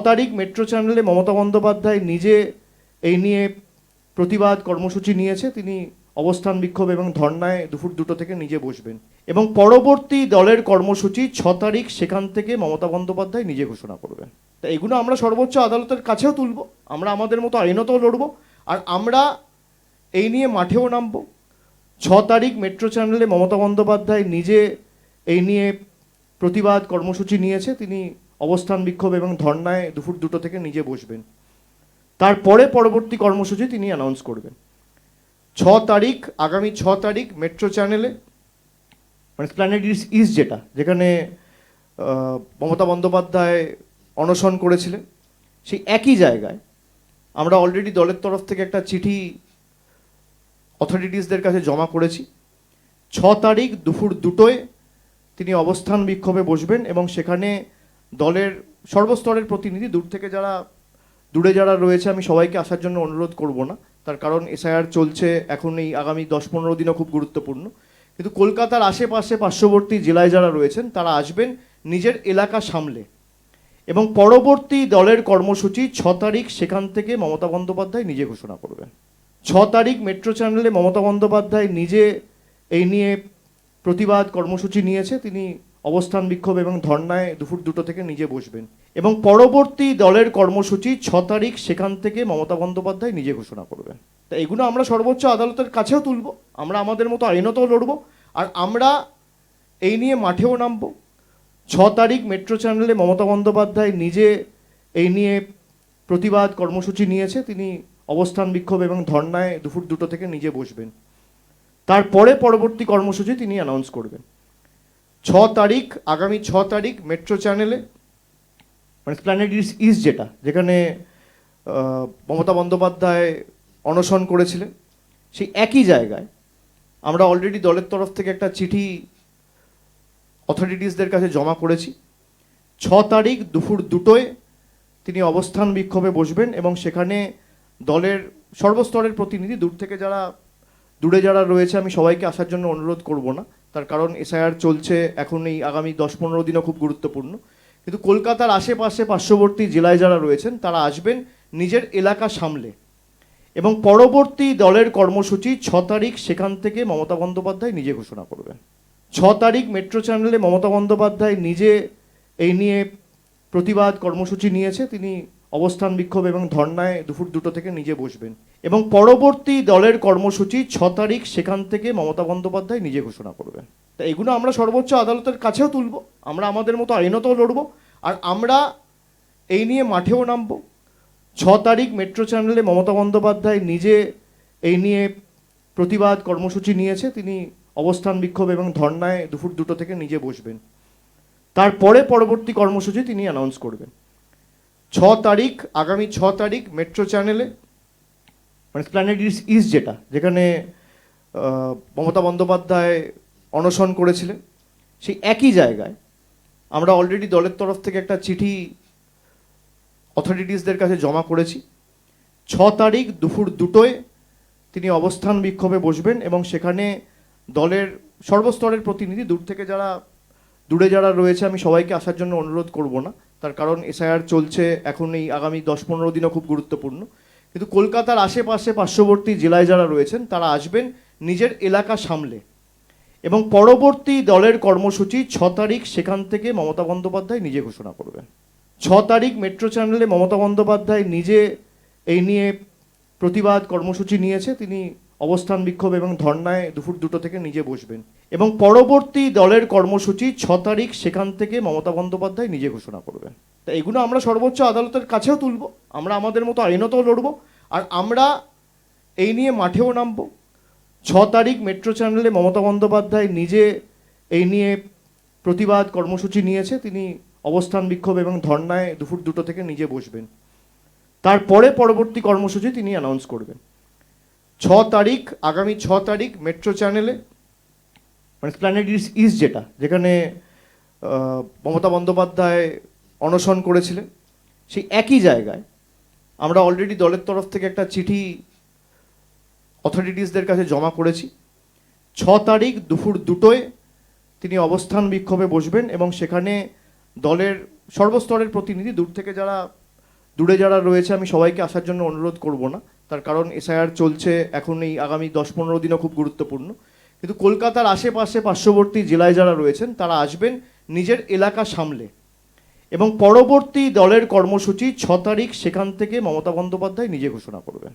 তারিখ মেট্রো চ্যানেলে মমতা বন্দ্যোপাধ্যায় নিজে এই নিয়ে প্রতিবাদ কর্মসূচি নিয়েছে। তিনি অবস্থান বিক্ষোভ এবং ধর্নায় দুপুর 2টো থেকে নিজে বসবেন এবং পরবর্তী দলের কর্মসূচি 6 তারিখ সেখান থেকে মমতা বন্দ্যোপাধ্যায় নিজে ঘোষণা করবেন। তা এগুলো আমরা সর্বোচ্চ আদালতের কাছেও তুলব, আমরা আমাদের মতো আইনতও লড়ব, আর আমরা এই নিয়ে মাঠেও নামব। 6 তারিখ মেট্রো চ্যানেলে মমতা বন্দ্যোপাধ্যায় নিজে এই নিয়ে প্রতিবাদ কর্মসূচি নিয়েছে। তিনি অবস্থান বিক্ষোভ এবং ধর্নায় দুপুর 2টো থেকে নিজে বসবেন। তারপরে পরবর্তী কর্মসূচি তিনি অ্যানাউন্স করবেন। 6 তারিখ, আগামী 6 তারিখ মেট্রো চ্যানেলে, মানে প্ল্যানেট ইস্ট যেটা, যেখানে মমতা বন্দ্যোপাধ্যায় অনশন করেছিলেন, সেই একই জায়গায় আমরা অলরেডি দলের তরফ থেকে একটা চিঠি অথরিটিসদের কাছে জমা করেছি। 6 তারিখ দুপুর 2টোয় তিনি অবস্থান বিক্ষোভে বসবেন এবং সেখানে দলের সর্বস্তরের প্রতিনিধি, দূরে যারা রয়েছে আমি সবাইকে আসার জন্য অনুরোধ করব না, তার কারণ এসআইআর চলছে, এখন এই আগামী 10-15 দিনও খুব গুরুত্বপূর্ণ। কিন্তু কলকাতার আশেপাশে পার্শ্ববর্তী জেলায় যারা রয়েছেন তারা আসবেন নিজের এলাকা সামলে, এবং পরবর্তী দলের কর্মসূচি 6 তারিখ সেখান থেকে মমতা বন্দ্যোপাধ্যায় নিজে ঘোষণা করবেন। 6 তারিখ মেট্রো চ্যানেলে মমতা বন্দ্যোপাধ্যায় নিজে এই নিয়ে প্রতিবাদ কর্মসূচি নিয়েছে। তিনি অবস্থান বিক্ষোভ এবং ধর্নায় দুপুর 2টো থেকে নিজে বসবেন এবং পরবর্তী দলের কর্মসূচি 6 তারিখ সেখান থেকে মমতা বন্দ্যোপাধ্যায় নিজে ঘোষণা করবেন। তা এগুলো আমরা সর্বোচ্চ আদালতের কাছেও তুলব, আমরা আমাদের মতো আইনতও লড়ব, আর আমরা এই নিয়ে মাঠেও নামব। 6 তারিখ মেট্রো চ্যানেলে মমতা বন্দ্যোপাধ্যায় নিজে এই নিয়ে প্রতিবাদ কর্মসূচি নিয়েছে। তিনি অবস্থান বিক্ষোভ এবং ধর্নায় দুপুর 2টো থেকে নিজে বসবেন। তারপরে পরবর্তী কর্মসূচি তিনি অ্যানাউন্স করবেন। 6 তারিখ, আগামী 6 তারিখ মেট্রো চ্যানেলে, মানে প্ল্যানেট ইস্ট যেটা, যেখানে মমতা বন্দ্যোপাধ্যায় অনশন করেছিলেন, সেই একই জায়গায় আমরা অলরেডি দলের তরফ থেকে একটা চিঠি অথরিটিসদের কাছে জমা করেছি। 6 তারিখ দুপুর 2টোয় তিনি অবস্থান বিক্ষোভে বসবেন এবং সেখানে দলের সর্বস্তরের প্রতিনিধি, দূরে যারা রয়েছে আমি সবাইকে আসার জন্য অনুরোধ করব না, তার কারণ এসআইআর চলছে, এখন এই আগামী 10-15 দিনও খুব গুরুত্বপূর্ণ। কিন্তু কলকাতার আশেপাশে পার্শ্ববর্তী জেলায় যারা রয়েছেন তারা আসবেন নিজের এলাকা সামলে, এবং পরবর্তী দলের কর্মসূচি 6 তারিখ সেখান থেকে মমতা বন্দ্যোপাধ্যায় নিজে ঘোষণা করবেন। 6 তারিখ মেট্রো চ্যানেলে মমতা বন্দ্যোপাধ্যায় নিজে এই নিয়ে প্রতিবাদ কর্মসূচি নিয়েছে। তিনি অবস্থান বিক্ষোভ এবং ধর্নায় দুপুর 2টো থেকে নিজে বসবেন এবং পরবর্তী দলের কর্মসূচি 6 তারিখ সেখান থেকে মমতা বন্দ্যোপাধ্যায় নিজে ঘোষণা করবেন। তা এগুলো আমরা সর্বোচ্চ আদালতের কাছেও তুলব, আমরা আমাদের মতো আইনতও লড়ব, আর আমরা এই নিয়ে মাঠেও নামব। 6 তারিখ মেট্রো চ্যানেলে মমতা বন্দ্যোপাধ্যায় নিজে এই নিয়ে প্রতিবাদ কর্মসূচি নিয়েছে। তিনি অবস্থান বিক্ষোভ এবং ধর্নায় দুপুর 2টো থেকে নিজে বসবেন। তারপরে পরবর্তী কর্মসূচি তিনি অ্যানাউন্স করবেন। 6 তারিখ, আগামী 6 তারিখ মেট্রো চ্যানেলে, মানে প্ল্যানেট ইস্ট যেটা, যেখানে মমতা বন্দ্যোপাধ্যায় অনশন করেছিলেন, সেই একই জায়গায় আমরা অলরেডি দলের তরফ থেকে একটা চিঠি অথরিটিসদের কাছে জমা করেছি। 6 তারিখ দুপুর 2টোয় তিনি অবস্থান বিক্ষোভে বসবেন এবং সেখানে দলের সর্বস্তরের প্রতিনিধি, দূরে যারা রয়েছে আমি সবাইকে আসার জন্য অনুরোধ করব না, তার কারণ এসআইআর চলছে, এখন এই আগামী 10-15 দিনও খুব গুরুত্বপূর্ণ। কিন্তু কলকাতার আশেপাশে পার্শ্ববর্তী জেলায় যারা রয়েছেন তারা আসবেন নিজের এলাকা সামলে, এবং পরবর্তী দলের কর্মসূচি 6 তারিখ সেখান থেকে মমতা বন্দ্যোপাধ্যায় নিজে ঘোষণা করবেন। 6 তারিখ মেট্রো চ্যানেলে মমতা বন্দ্যোপাধ্যায় নিজে এই নিয়ে প্রতিবাদ কর্মসূচি নিয়েছে। তিনি অবস্থান বিক্ষোভ এবং ধর্নায় দুপুর 2টো থেকে নিজে বসবেন এবং পরবর্তী দলের কর্মসূচি 6 তারিখ সেখান থেকে মমতা বন্দ্যোপাধ্যায় নিজে ঘোষণা করবেন। তা এগুলো আমরা সর্বোচ্চ আদালতের কাছেও তুলব, আমরা আমাদের মতো আইনতও লড়ব, আর আমরা এই নিয়ে মাঠেও নামব। 6 তারিখ মেট্রো চ্যানেলে মমতা বন্দ্যোপাধ্যায় নিজে এই নিয়ে প্রতিবাদ কর্মসূচি নিয়েছে। তিনি অবস্থান বিক্ষোভ এবং ধর্নায় দুপুর 2টো থেকে নিজে বসবেন। তারপরে পরবর্তী কর্মসূচি তিনি অ্যানাউন্স করবেন। 6 তারিখ, আগামী 6 তারিখ মেট্রো চ্যানেলে, মানে প্ল্যানেট ইস্ট যেটা, যেখানে মমতা বন্দ্যোপাধ্যায় অনশন করেছিলেন, সেই একই জায়গায় আমরা অলরেডি দলের তরফ থেকে একটা চিঠি অথরিটিসদের কাছে জমা করেছি। 6 তারিখ দুপুর 2টোয় তিনি অবস্থান বিক্ষোভে বসবেন এবং সেখানে দলের সর্বস্তরের প্রতিনিধি, দূরে যারা রয়েছে আমি সবাইকে আসার জন্য অনুরোধ করব না, তার কারণ এসআইআর চলছে এখন, এই আগামী 10-15 দিনও খুব গুরুত্বপূর্ণ। কিন্তু কলকাতার আশেপাশে পার্শ্ববর্তী জেলায় যারা রয়েছেন তারা আসবেন নিজের এলাকা সামলে, এবং পরবর্তী দলের কর্মসূচি 6 তারিখ সেখান থেকে মমতা বন্দ্যোপাধ্যায় নিজে ঘোষণা করবেন।